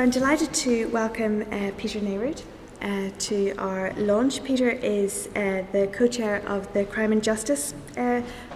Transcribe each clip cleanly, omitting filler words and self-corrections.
I'm delighted to welcome Peter Neyroud to our launch. Peter is the co-chair of the Crime and Justice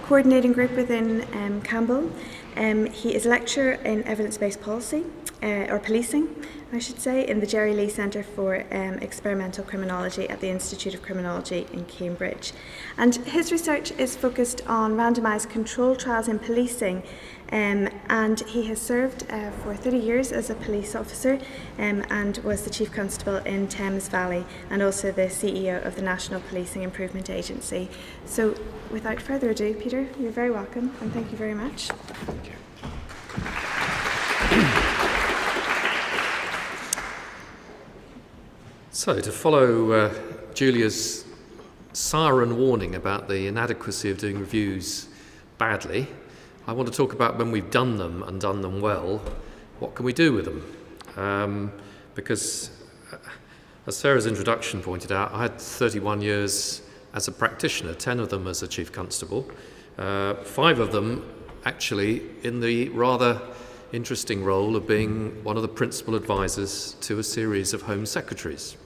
coordinating group within Campbell. He is a lecturer in evidence-based policy, or policing, I should say, in the Jerry Lee Centre for Experimental Criminology at the Institute of Criminology in Cambridge. And his research is focused on randomised control trials in policing, and he has served for 30 years as a police officer and was the Chief Constable in Thames Valley and also the CEO of the National Policing Improvement Agency. So without further ado, Peter, you're very welcome and thank you very much. Thank you. So, to follow Julia's siren warning about the inadequacy of doing reviews badly, I want to talk about when we've done them and done them well, what can we do with them? Because, as Sarah's introduction pointed out, I had 31 years as a practitioner, 10 of them as a Chief Constable, 5 of them actually in the rather interesting role of being one of the principal advisors to a series of Home Secretaries.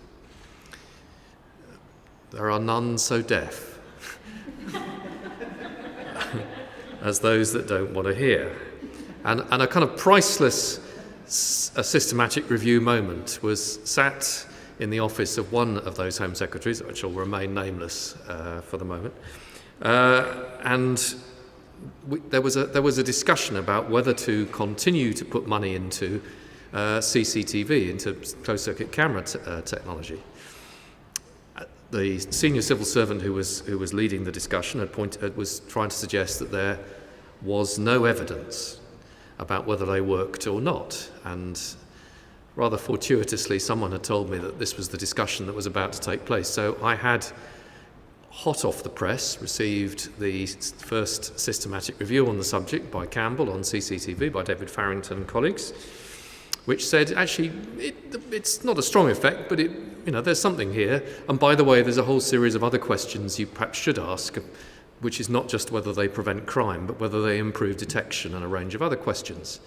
There are none so deaf as those that don't want to hear. And a kind of priceless systematic review moment was sat in the office of one of those Home Secretaries, which will remain nameless for the moment, and there was a discussion about whether to continue to put money into CCTV, into closed-circuit camera technology. The senior civil servant who was leading the discussion was trying to suggest that there was no evidence about whether they worked or not, and rather fortuitously someone had told me that this was the discussion that was about to take place. So I had, hot off the press, received the first systematic review on the subject by Campbell on CCTV, by David Farrington and colleagues, which said, actually, it's not a strong effect, but there's something here. And by the way, there's a whole series of other questions you perhaps should ask, which is not just whether they prevent crime, but whether they improve detection and a range of other questions.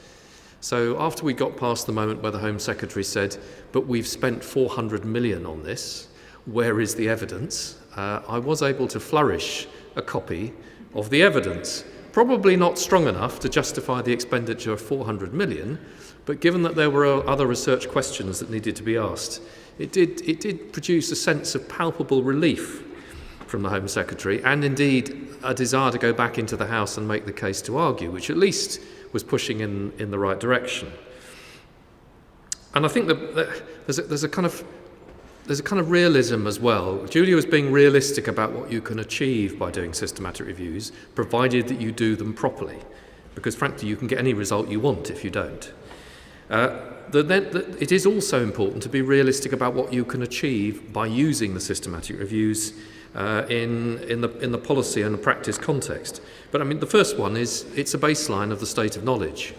So after we got past the moment where the Home Secretary said, but we've spent 400 million on this, where is the evidence? I was able to flourish a copy of the evidence. Probably not strong enough to justify the expenditure of 400 million, but given that there were other research questions that needed to be asked, it did produce a sense of palpable relief from the Home Secretary, and indeed a desire to go back into the House and make the case to argue, which at least was pushing in the right direction. And I think that there's a kind of realism as well. Julia was being realistic about what you can achieve by doing systematic reviews, provided that you do them properly, because frankly you can get any result you want if you don't. It is also important to be realistic about what you can achieve by using the systematic reviews in the policy and the practice context. But I mean, the first one is it's a baseline of the state of knowledge.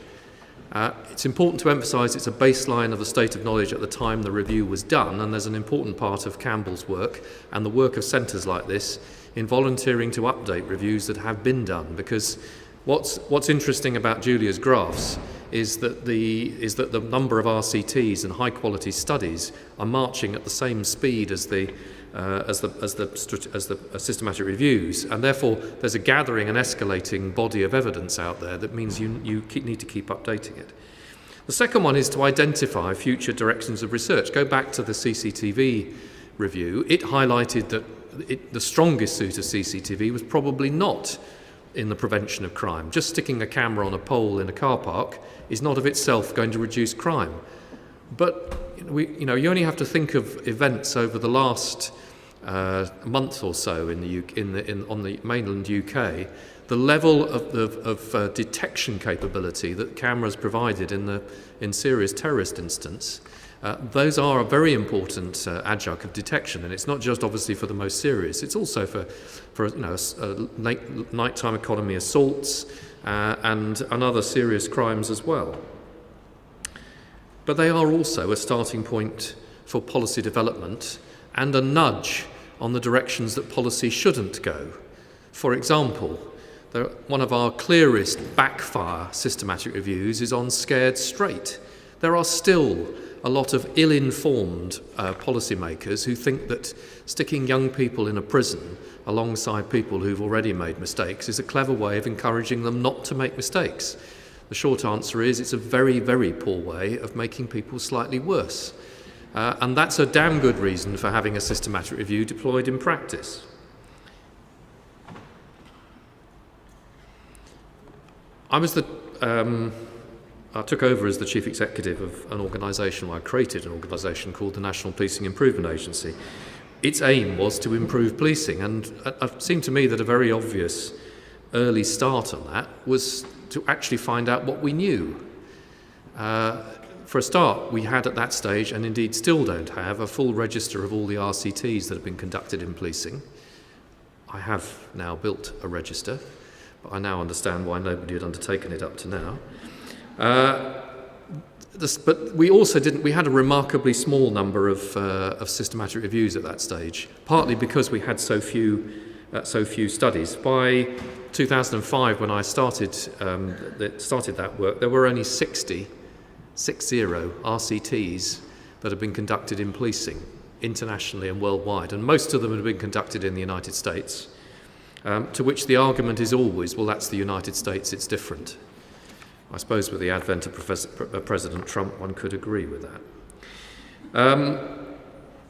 It's important to emphasise it's a baseline of the state of knowledge at the time the review was done, and there's an important part of Campbell's work and the work of centres like this in volunteering to update reviews that have been done, because what's interesting about Julia's graphs is that the number of RCTs and high quality studies are marching at the same speed as the systematic reviews, and therefore there's a gathering and escalating body of evidence out there that means you need to keep updating it. The second one is to identify future directions of research. Go back to the CCTV review. It highlighted that the strongest suit of CCTV was probably not in the prevention of crime. Just sticking a camera on a pole in a car park is not of itself going to reduce crime. But you only have to think of events over the last month or so on the mainland UK. The level of detection capability that cameras provided in serious terrorist instance, those are a very important adjunct of detection, and it's not just obviously for the most serious. It's also for nighttime economy assaults and other serious crimes as well. But they are also a starting point for policy development and a nudge on the directions that policy shouldn't go. For example, one of our clearest backfire systematic reviews is on Scared Straight. there are still a lot of ill-informed policymakers who think that sticking young people in a prison alongside people who've already made mistakes is a clever way of encouraging them not to make mistakes. The short answer is it's a very, very poor way of making people slightly worse. And that's a damn good reason for having a systematic review deployed in practice. I took over as the chief executive of an organisation, I created an organisation called the National Policing Improvement Agency. Its aim was to improve policing, and it seemed to me that a very obvious early start on that was to actually find out what we knew. For a start, we had at that stage, and indeed still don't have, a full register of all the RCTs that have been conducted in policing. I have now built a register, but I now understand why nobody had undertaken it up to now. But we also we had a remarkably small number of systematic reviews at that stage, partly because we had so few studies. By 2005, when I started that work, there were only 60 RCTs that had been conducted in policing, internationally and worldwide, and most of them had been conducted in the United States, to which the argument is always, well, that's the United States, it's different. I suppose with the advent of President Trump, one could agree with that.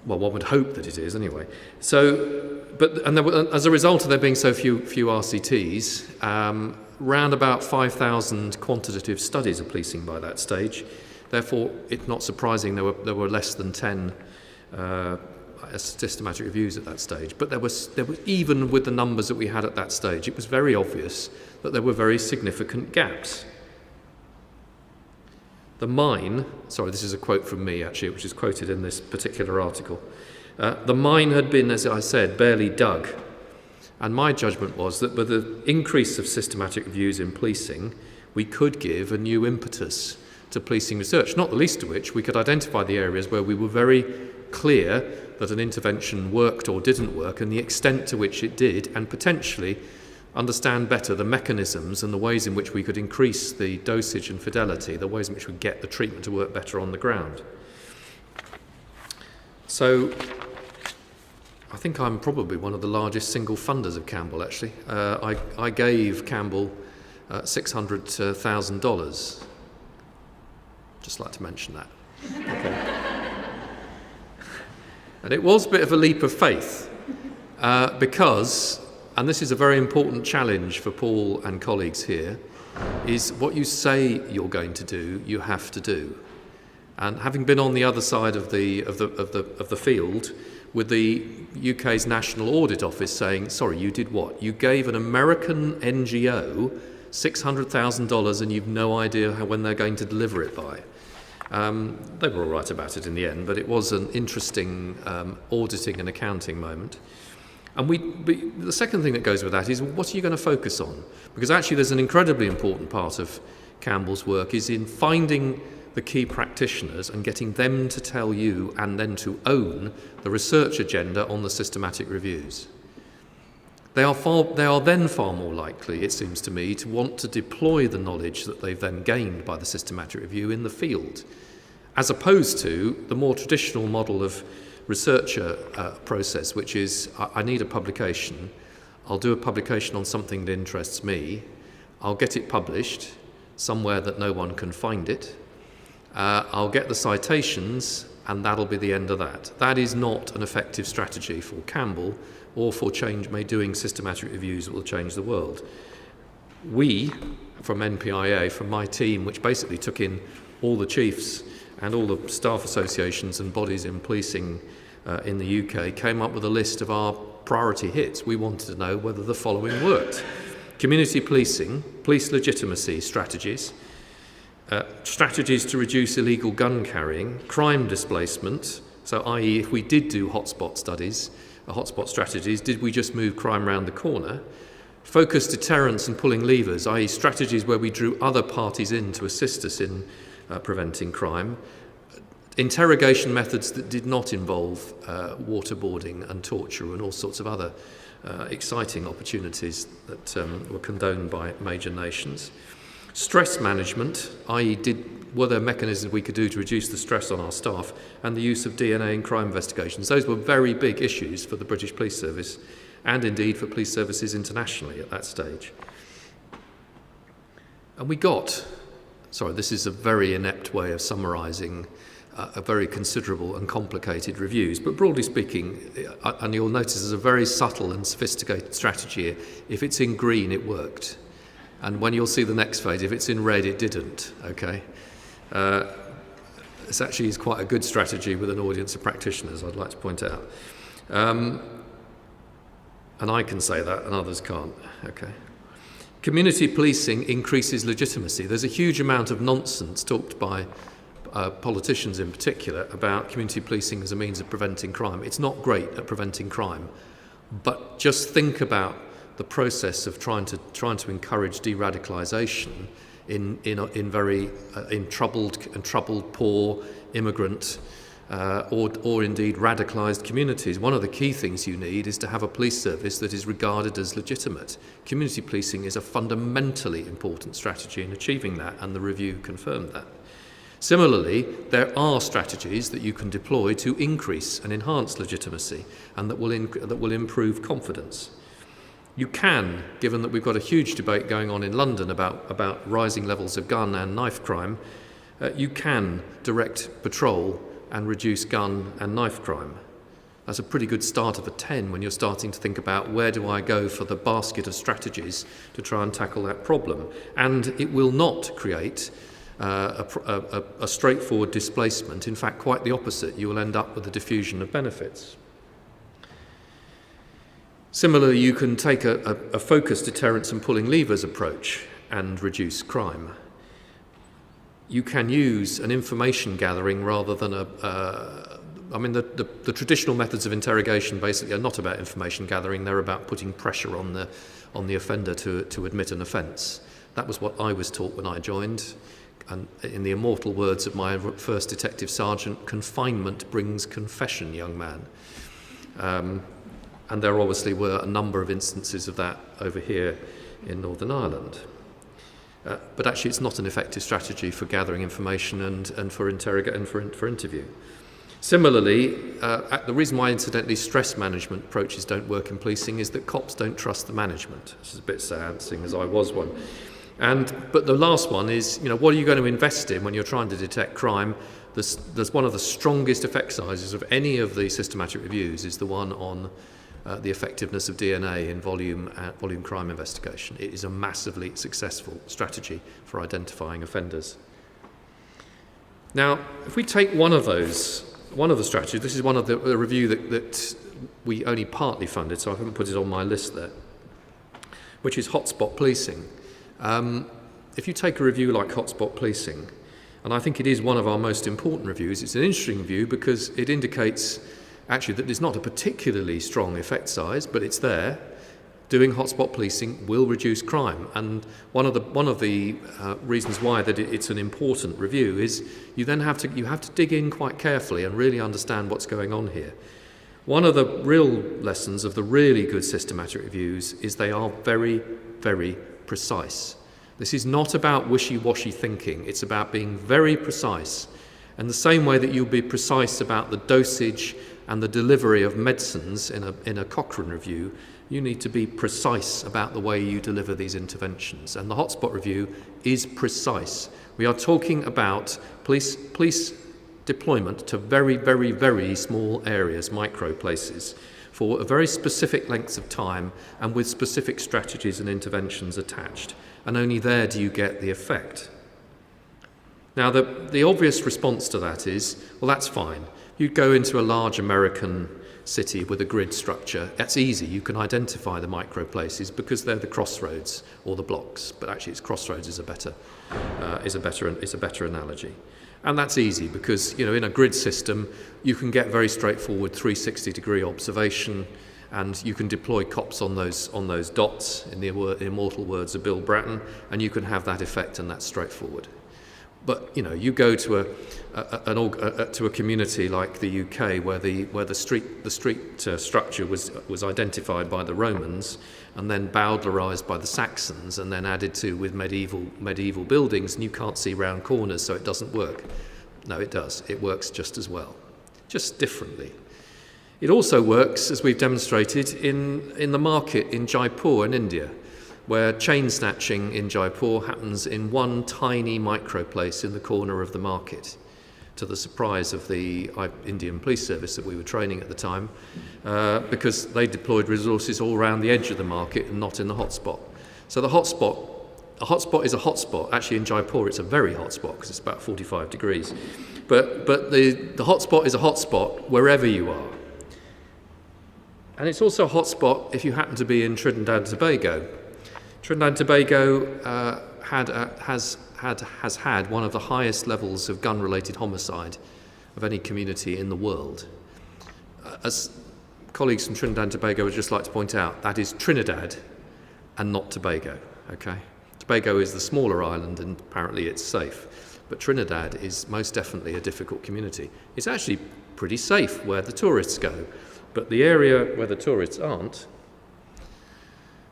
Well, one would hope that it is, anyway. As a result of there being so few RCTs, round about 5,000 quantitative studies of policing by that stage. Therefore, it's not surprising there were less than 10 systematic reviews at that stage. But there was even with the numbers that we had at that stage, it was very obvious that there were very significant gaps. This is a quote from me actually, which is quoted in this particular article. The mine had been, as I said, barely dug. And my judgment was that with the increase of systematic reviews in policing, we could give a new impetus to policing research, not the least of which we could identify the areas where we were very clear that an intervention worked or didn't work and the extent to which it did, and potentially understand better the mechanisms and the ways in which we could increase the dosage and fidelity, the ways in which we get the treatment to work better on the ground. So I think I'm probably one of the largest single funders of Campbell, actually. I gave Campbell $600,000. Just like to mention that. Okay. And it was a bit of a leap of faith because, and this is a very important challenge for Paul and colleagues here, is what you say you're going to do, you have to do. And having been on the other side of the field, with the UK's National Audit Office saying, sorry, you did what? You gave an American NGO $600,000 and you've no idea when they're going to deliver it by. They were all right about it in the end, but it was an interesting auditing and accounting moment. And the second thing that goes with that is, what are you going to focus on? Because actually there's an incredibly important part of Campbell's work is in finding the key practitioners and getting them to tell you and then to own the research agenda on the systematic reviews. They are then far more likely, it seems to me, to want to deploy the knowledge that they've then gained by the systematic review in the field, as opposed to the more traditional model of researcher process, which is, I need a publication, I'll do a publication on something that interests me, I'll get it published somewhere that no one can find it, I'll get the citations, and that'll be the end of that. That is not an effective strategy for Campbell or for doing systematic reviews that will change the world. We, from NPIA, from my team, which basically took in all the chiefs and all the staff associations and bodies in policing in the UK, came up with a list of our priority hits. We wanted to know whether the following worked. Community policing, police legitimacy strategies, strategies to reduce illegal gun carrying, crime displacement, so i.e. if we did do hotspot strategies, did we just move crime round the corner? Focused deterrence and pulling levers, i.e. strategies where we drew other parties in to assist us in preventing crime. Interrogation methods that did not involve waterboarding and torture and all sorts of other exciting opportunities that were condoned by major nations. Stress management, i.e. were there mechanisms we could do to reduce the stress on our staff, and the use of DNA in crime investigations. Those were very big issues for the British Police Service and indeed for police services internationally at that stage. And this is a very inept way of summarising a very considerable and complicated reviews, but broadly speaking, and you'll notice there's a very subtle and sophisticated strategy here. If it's in green, it worked. And when you'll see the next phase, if it's in red, it didn't, okay? This actually is quite a good strategy with an audience of practitioners, I'd like to point out. And I can say that, and others can't, okay? Community policing increases legitimacy. There's a huge amount of nonsense talked by politicians in particular about community policing as a means of preventing crime. It's not great at preventing crime, but just think about the process of trying to encourage de-radicalisation in troubled, poor, immigrant, or indeed radicalised communities. One of the key things you need is to have a police service that is regarded as legitimate. Community policing is a fundamentally important strategy in achieving that, and the review confirmed that. Similarly, there are strategies that you can deploy to increase and enhance legitimacy, and that will improve confidence. You can, given that we've got a huge debate going on in London about rising levels of gun and knife crime, you can direct patrol and reduce gun and knife crime. That's a pretty good start of a 10 when you're starting to think about where do I go for the basket of strategies to try and tackle that problem. And it will not create a straightforward displacement. In fact, quite the opposite. You will end up with a diffusion of benefits. Similarly, you can take a focused deterrence and pulling levers approach and reduce crime. You can use an information gathering rather than the traditional methods of interrogation basically are not about information gathering, they're about putting pressure on the offender to admit an offence. That was what I was taught when I joined, and in the immortal words of my first detective sergeant, confinement brings confession, young man. And there obviously were a number of instances of that over here in Northern Ireland. But actually it's not an effective strategy for gathering information and for interview. Similarly, the reason why incidentally stress management approaches don't work in policing is that cops don't trust the management. This is a bit sad, seeing as I was one. But the last one is, what are you going to invest in when you're trying to detect crime? There's one of the strongest effect sizes of any of the systematic reviews is the one on the effectiveness of DNA in volume crime investigation. It is a massively successful strategy for identifying offenders. Now, if we take one of the strategies, this is one of the review that we only partly funded, so I haven't put it on my list there, which is hotspot policing. If you take a review like hotspot policing, and I think it is one of our most important reviews, it's an interesting review because it indicates actually that it's not a particularly strong effect size, but it's there. Doing hotspot policing will reduce crime, and one of the reasons why that it's an important review is you have to dig in quite carefully and really understand what's going on here. One of the real lessons of the really good systematic reviews is they are very, very precise. This is not about wishy-washy thinking, it's about being very precise. And the same way that you'll be precise about the dosage and the delivery of medicines in a Cochrane review, you need to be precise about the way you deliver these interventions. And the hotspot review is precise. We are talking about police deployment to very, very, very small areas, micro places, for a very specific lengths of time and with specific strategies and interventions attached. And only there do you get the effect. Now, the obvious response to that is, well, that's fine. You'd go into a large American city with a grid structure. That's easy. You can identify the micro places because they're the crossroads or the blocks. But actually, crossroads is a better analogy. And that's easy because in a grid system, you can get very straightforward 360-degree observation, and you can deploy cops on those dots, in the immortal words of Bill Bratton, and you can have that effect, and that's straightforward. But you go to a community like the UK where the street structure was identified by the Romans and then bowdlerised by the Saxons and then added to with medieval buildings, and you can't see round corners, so it doesn't work. No, it does. It works just as well, just differently. It also works, as we've demonstrated, in the market in Jaipur in India, where chain snatching in Jaipur happens in one tiny micro place in the corner of the market, to the surprise of the Indian police service that we were training at the time, because they deployed resources all around the edge of the market and not in the hotspot. So a hotspot is a hotspot. Actually, in Jaipur, it's a very hot spot because it's about 45 degrees. But the hotspot is a hotspot wherever you are. And it's also a hotspot if you happen to be in Trinidad and Tobago. Trinidad and Tobago has had one of the highest levels of gun-related homicide of any community in the world. As colleagues from Trinidad and Tobago would just like to point out, that is Trinidad and not Tobago, okay? Tobago is the smaller island and apparently it's safe, but Trinidad is most definitely a difficult community. It's actually pretty safe where the tourists go, but the area where the tourists aren't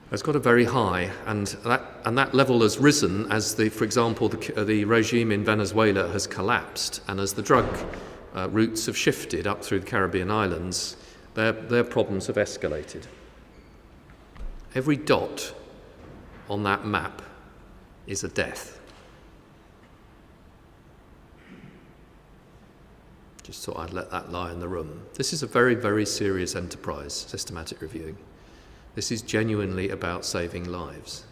has got a very high, and that level has risen as, for example, the regime in Venezuela has collapsed, and as the drug routes have shifted up through the Caribbean islands, their problems have escalated. Every dot on that map is a death. Just thought I'd let that lie in the room. This is a very, very serious enterprise, systematic reviewing. This is genuinely about saving lives.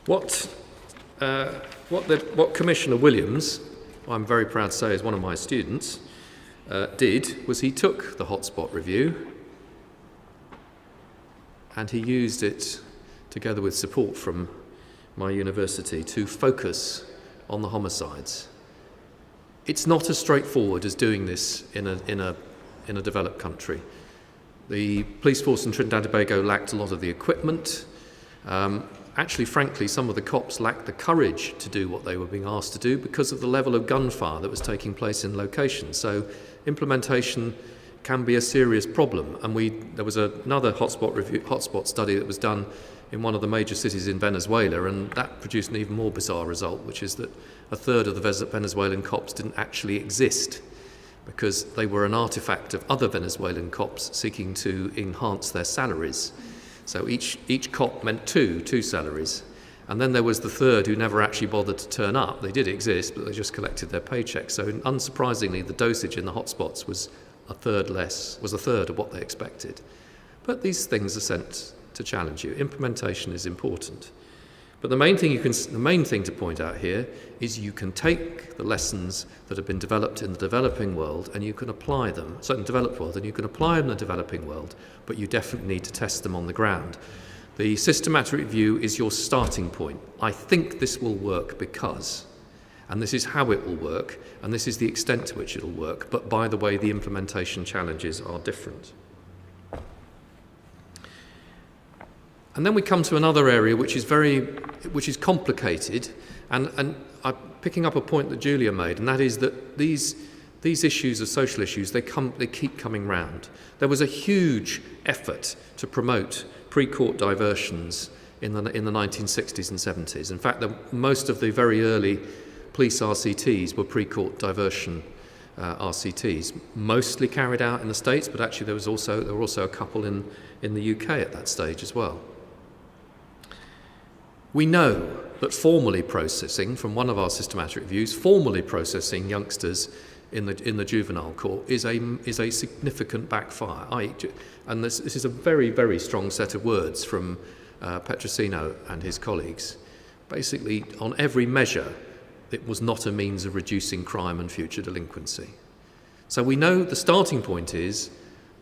What Commissioner Williams, I'm very proud to say is one of my students, did was he took the hotspot review and he used it, together with support from my university, to focus on the homicides. It's not as straightforward as doing this in a developed country. The police force in Trinidad and Tobago lacked a lot of the equipment. Actually, frankly, some of the cops lacked the courage to do what they were being asked to do because of the level of gunfire that was taking place in location. So implementation can be a serious problem. And there was another hotspot study that was done in one of the major cities in Venezuela, and that produced an even more bizarre result, which is that a third of the Venezuelan cops didn't actually exist, because they were an artifact of other Venezuelan cops seeking to enhance their salaries. So each cop meant two salaries. And then there was the third who never actually bothered to turn up. They did exist, but they just collected their paychecks. So unsurprisingly, the dosage in the hotspots was a third of what they expected. But these things are sent to challenge you. Implementation is important. But the main thing to point out here is you can take the lessons that have been developed in the developing world and you can apply them, in the developed world, and you can apply them in the developing world, but you definitely need to test them on the ground. The systematic review is your starting point. I think this will work because, and this is how it will work, and this is the extent to which it will work, but by the way, the implementation challenges are different. And then we come to another area which is complicated, and I'm picking up a point that Julia made, and that is that these issues of social issues, they keep coming round. There was a huge effort to promote pre-court diversions in the 1960s and 70s. In fact, most of the very early police RCTs were pre-court diversion RCTs, mostly carried out in the States, but actually there were also a couple in the UK at that stage as well. We know that formally processing, from one of our systematic reviews, formally processing youngsters in the juvenile court is a significant backfire. And this is a very, very strong set of words from Petrosino and his colleagues. Basically, on every measure, it was not a means of reducing crime and future delinquency. So we know the starting point is,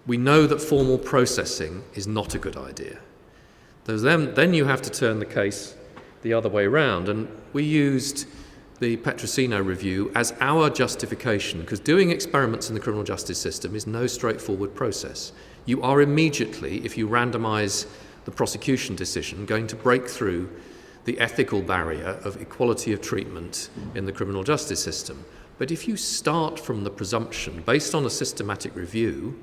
we know that formal processing is not a good idea. Then you have to turn the case the other way around, and we used the Petrosino review as our justification, because doing experiments in the criminal justice system is no straightforward process. You are immediately, if you randomise the prosecution decision, going to break through the ethical barrier of equality of treatment in the criminal justice system. But if you start from the presumption, based on a systematic review,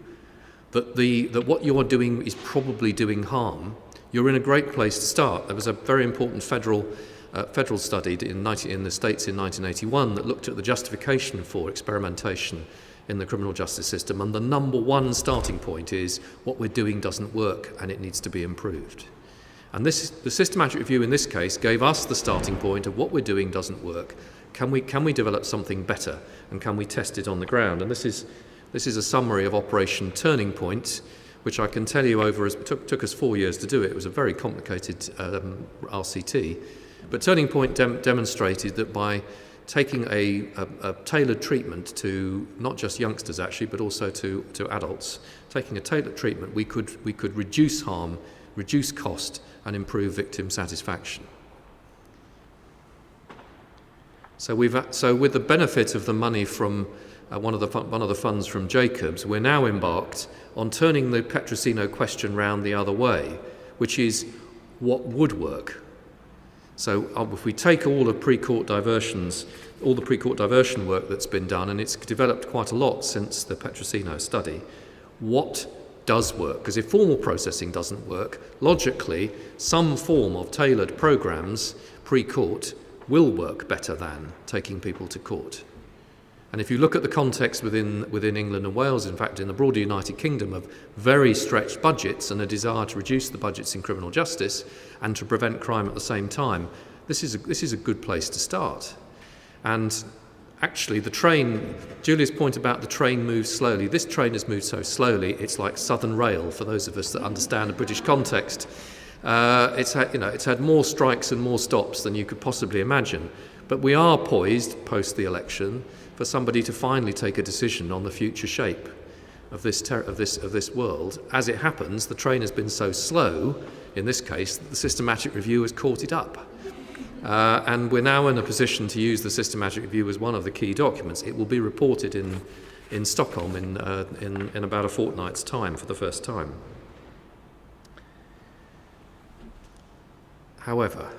that what you're doing is probably doing harm, you're in a great place to start. There was a very important federal study in the States in 1981 that looked at the justification for experimentation in the criminal justice system, and the number one starting point is what we're doing doesn't work and it needs to be improved. And the systematic review in this case gave us the starting point of what we're doing doesn't work. Can we develop something better, and can we test it on the ground? And this is a summary of Operation Turning Point, which I can tell you took us 4 years to do it. It was a very complicated RCT. But Turning Point demonstrated that by taking a tailored treatment to not just youngsters actually, but also to adults, taking a tailored treatment, we could reduce harm, reduce cost, and improve victim satisfaction. So with the benefit of the money from one of the funds from Jacobs, we're now embarked on turning the Petrosino question round the other way, which is what would work. So if we take all the pre-court diversion work that's been done, and it's developed quite a lot since the Petrosino study, what does work? Because if formal processing doesn't work, logically, some form of tailored programs pre-court will work better than taking people to court. And if you look at the context within England and Wales, in fact in the broader United Kingdom, of very stretched budgets and a desire to reduce the budgets in criminal justice and to prevent crime at the same time, this is a good place to start. And actually Julia's point about the train moves slowly, this train has moved so slowly, it's like Southern Rail for those of us that understand a British context. It's had more strikes and more stops than you could possibly imagine. But we are poised, post the election, for somebody to finally take a decision on the future shape of this world. As it happens, the train has been so slow, in this case, that the systematic review has caught it up. And we're now in a position to use the systematic review as one of the key documents. It will be reported in Stockholm in about a fortnight's time for the first time. However,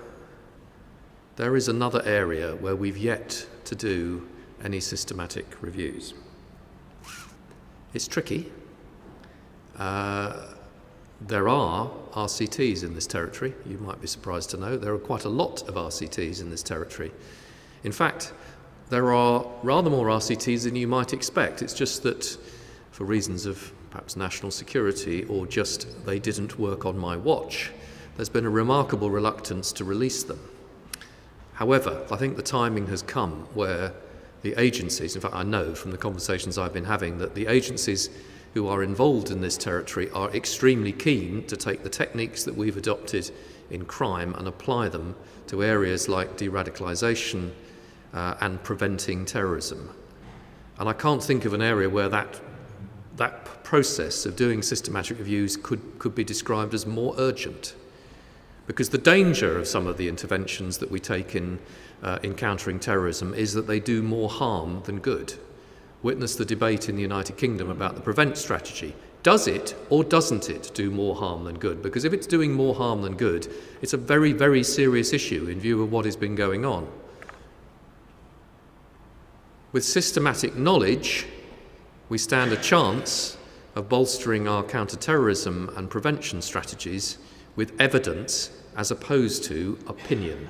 there is another area where we've yet to do any systematic reviews. It's tricky. There are RCTs in this territory. You might be surprised to know there are quite a lot of RCTs in this territory. In fact, there are rather more RCTs than you might expect. It's just that for reasons of perhaps national security, or just they didn't work on my watch, there's been a remarkable reluctance to release them. However, I think the timing has come where the agencies, in fact I know from the conversations I've been having, that the agencies who are involved in this territory are extremely keen to take the techniques that we've adopted in crime and apply them to areas like de-radicalisation and preventing terrorism. And I can't think of an area where that process of doing systematic reviews could be described as more urgent. Because the danger of some of the interventions that we take in countering terrorism is that they do more harm than good. Witness the debate in the United Kingdom about the prevent strategy. Does it or doesn't it do more harm than good? Because if it's doing more harm than good, it's a very, very serious issue in view of what has been going on. With systematic knowledge, we stand a chance of bolstering our counter-terrorism and prevention strategies with evidence as opposed to opinion.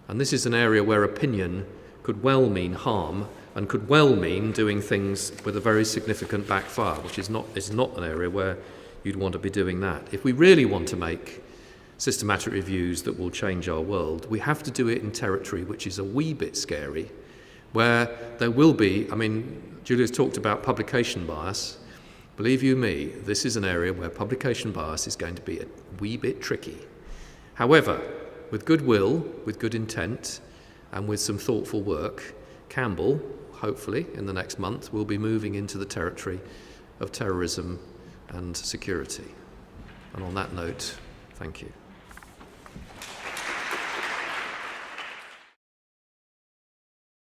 And this is an area where opinion could well mean harm and could well mean doing things with a very significant backfire, which is not an area where you'd want to be doing that. If we really want to make systematic reviews that will change our world, we have to do it in territory which is a wee bit scary, where there will be, Julia's talked about publication bias. Believe you me, this is an area where publication bias is going to be a wee bit tricky. However, with goodwill, with good intent, and with some thoughtful work, Campbell, hopefully in the next month, will be moving into the territory of terrorism and security. And on that note, thank you.